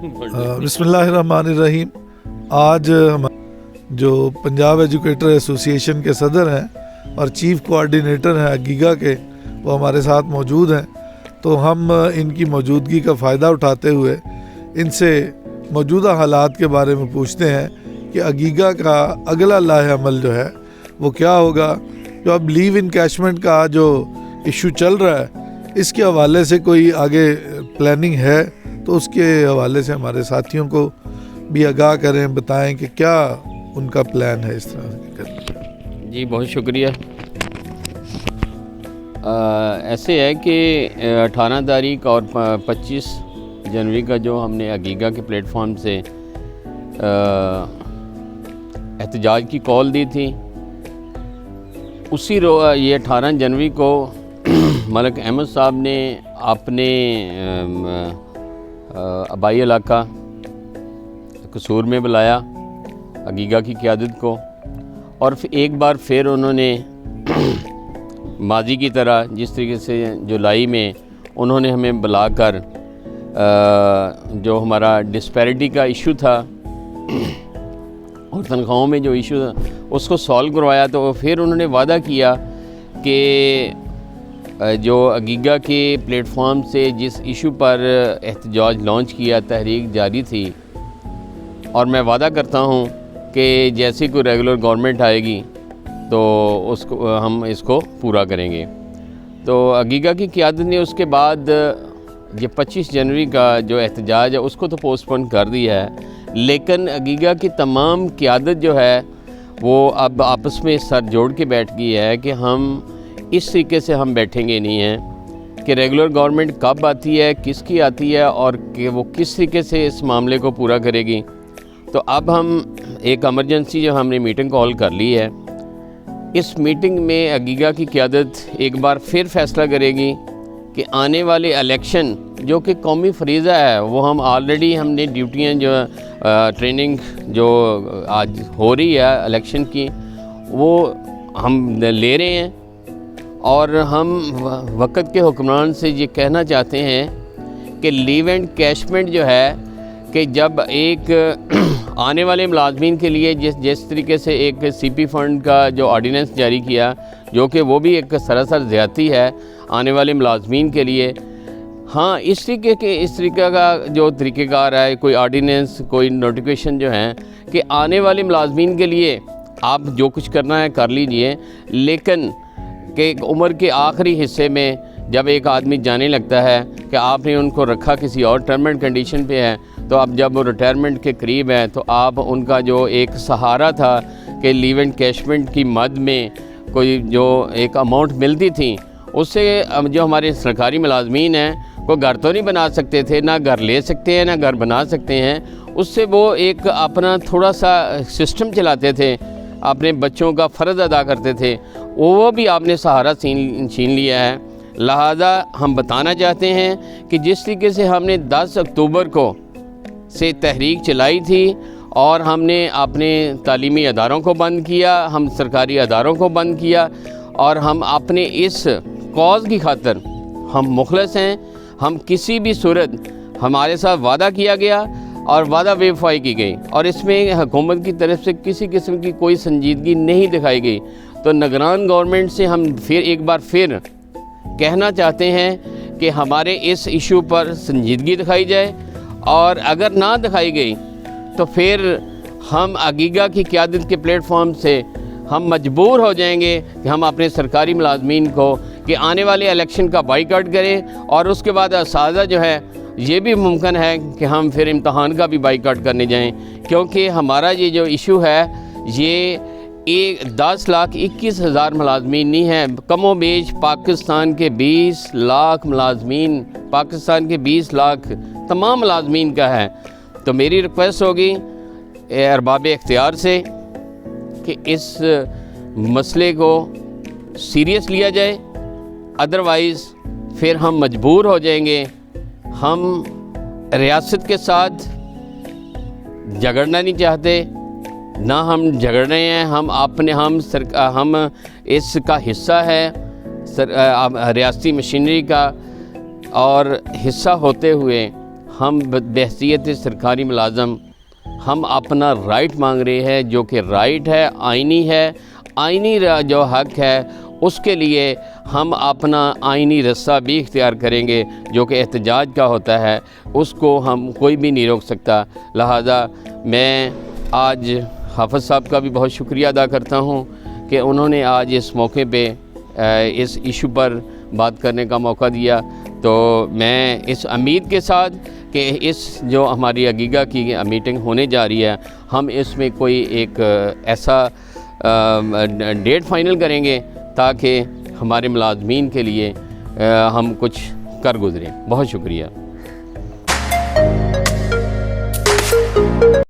بسم اللہ الرحمن الرحیم. آج ہم جو پنجاب ایجوکیٹر ایسوسی ایشن کے صدر ہیں اور چیف کوآرڈینیٹر ہیں اگیگا کے، وہ ہمارے ساتھ موجود ہیں. تو ہم ان کی موجودگی کا فائدہ اٹھاتے ہوئے ان سے موجودہ حالات کے بارے میں پوچھتے ہیں کہ اگیگا کا اگلا لاہ عمل جو ہے وہ کیا ہوگا. جو اب لیو انکیشمنٹ کا جو ایشو چل رہا ہے، اس کے حوالے سے کوئی آگے پلاننگ ہے تو اس کے حوالے سے ہمارے ساتھیوں کو بھی آگاہ کریں، بتائیں کہ کیا ان کا پلان ہے اس طرح کرنے. جی بہت شکریہ. ایسے ہے کہ 18 تاریخ اور 25 جنوری کا جو ہم نے اگیگا کے پلیٹ فارم سے احتجاج کی کال دی تھی، اسی یہ 18 جنوری کو ملک احمد صاحب نے اپنے آبائی علاقہ قصور میں بلایا اگیگا کی قیادت کو، اور ایک بار پھر انہوں نے ماضی کی طرح جس طریقے سے جولائی میں انہوں نے ہمیں بلا کر جو ہمارا ڈسپیرٹی کا ایشو تھا اور تنخواہوں میں جو ایشو تھا اس کو سالو کروایا. تو پھر انہوں نے وعدہ کیا کہ جو اگیگا کے پلیٹ فارم سے جس ایشو پر احتجاج لانچ کیا، تحریک جاری تھی، اور میں وعدہ کرتا ہوں کہ جیسے کوئی ریگولر گورنمنٹ آئے گی تو ہم اس کو پورا کریں گے. تو اگیگا کی قیادت نے اس کے بعد یہ 25 جنوری کا جو احتجاج ہے اس کو تو پوسٹ پون کر دیا ہے، لیکن اگیگا کی تمام قیادت جو ہے وہ اب آپس میں سر جوڑ کے بیٹھ گئی ہے کہ ہم اس طریقے سے ہم بیٹھیں گے نہیں ہیں کہ ریگولر گورنمنٹ کب آتی ہے، کس کی آتی ہے، اور کہ وہ کس طریقے سے اس معاملے کو پورا کرے گی. تو اب ہم ایک ایمرجنسی جو ہم نے میٹنگ کال کر لی ہے، اس میٹنگ میں اگیگا کی قیادت ایک بار پھر فیصلہ کرے گی کہ آنے والے الیکشن جو کہ قومی فریضہ ہے، وہ ہم نے ڈیوٹیاں جو ٹریننگ جو آج ہو رہی ہے الیکشن کی، وہ ہم لے رہے ہیں. اور ہم وقت کے حکمران سے یہ کہنا چاہتے ہیں کہ لیو اینڈ کیشمنٹ جو ہے کہ جب ایک آنے والے ملازمین کے لیے جس طریقے سے ایک سی پی فنڈ کا جو آرڈیننس جاری کیا، جو کہ وہ بھی ایک سراسر زیادتی ہے آنے والے ملازمین کے لیے. ہاں، اس طریقے کا جو طریقہ کار ہے، کوئی آرڈیننس، کوئی نوٹیفیکیشن جو ہیں کہ آنے والے ملازمین کے لیے آپ جو کچھ کرنا ہے کر لیجئے، لیکن کہ عمر کے آخری حصے میں جب ایک آدمی جانے لگتا ہے کہ آپ نے ان کو رکھا کسی اور ٹرم اینڈ کنڈیشن پہ ہے، تو اب جب وہ ریٹائرمنٹ کے قریب ہیں تو آپ ان کا جو ایک سہارا تھا کہ لیو اینڈ کیشمنٹ کی مد میں کوئی جو ایک اماؤنٹ ملتی تھی، اس سے جو ہمارے سرکاری ملازمین ہیں کوئی گھر تو نہیں بنا سکتے تھے، نہ گھر لے سکتے ہیں، نہ گھر بنا سکتے ہیں، اس سے وہ ایک اپنا تھوڑا سا سسٹم چلاتے تھے، اپنے بچوں کا فرض ادا کرتے تھے، وہ بھی آپ نے سہارا چھین لیا ہے. لہذا ہم بتانا چاہتے ہیں کہ جس طریقے سے ہم نے 10 اکتوبر کو سے تحریک چلائی تھی اور ہم نے اپنے تعلیمی اداروں کو بند کیا، ہم سرکاری اداروں کو بند کیا، اور ہم اپنے اس کاز کی خاطر ہم مخلص ہیں. ہم کسی بھی صورت ہمارے ساتھ وعدہ کیا گیا اور وعدہ بے وفائی کی گئی، اور اس میں حکومت کی طرف سے کسی قسم کی کوئی سنجیدگی نہیں دکھائی گئی. تو نگران گورنمنٹ سے ہم ایک بار پھر کہنا چاہتے ہیں کہ ہمارے اس ایشو پر سنجیدگی دکھائی جائے، اور اگر نہ دکھائی گئی تو پھر ہم اگیگا کی قیادت کے پلیٹ فارم سے ہم مجبور ہو جائیں گے کہ ہم اپنے سرکاری ملازمین کو کہ آنے والے الیکشن کا بائیکاٹ کریں، اور اس کے بعد اساتذہ جو ہے یہ بھی ممکن ہے کہ ہم پھر امتحان کا بھی بائیکاٹ کرنے جائیں، کیونکہ ہمارا یہ جو ایشو ہے یہ 10,21,000 ملازمین نہیں ہیں، کم و بیش پاکستان کے 20 لاکھ ملازمین، پاکستان کے 20 لاکھ تمام ملازمین کا ہے. تو میری ریکویسٹ ہوگی ارباب اختیار سے کہ اس مسئلے کو سیریس لیا جائے، ادروائز پھر ہم مجبور ہو جائیں گے. ہم ریاست کے ساتھ جھگڑنا نہیں چاہتے، نہ ہم جھگڑ رہے ہیں، ہم اس کا حصہ ہے ریاستی مشینری کا، اور حصہ ہوتے ہوئے ہم بحیثیت سرکاری ملازم ہم اپنا رائٹ مانگ رہے ہیں، جو کہ رائٹ ہے، آئینی جو حق ہے اس کے لیے ہم اپنا آئینی رستہ بھی اختیار کریں گے، جو کہ احتجاج کا ہوتا ہے، اس کو ہم کوئی بھی نہیں روک سکتا۔ لہذا میں آج حافظ صاحب کا بھی بہت شکریہ ادا کرتا ہوں کہ انہوں نے آج اس موقع پہ اس ایشو پر بات کرنے کا موقع دیا۔ تو میں اس امید کے ساتھ کہ اس جو ہماری اگیگا کی میٹنگ ہونے جا رہی ہے، ہم اس میں کوئی ایک ایسا ڈیٹ فائنل کریں گے تاکہ ہمارے ملازمین کے لیے ہم کچھ کر گزریں۔ بہت شکریہ۔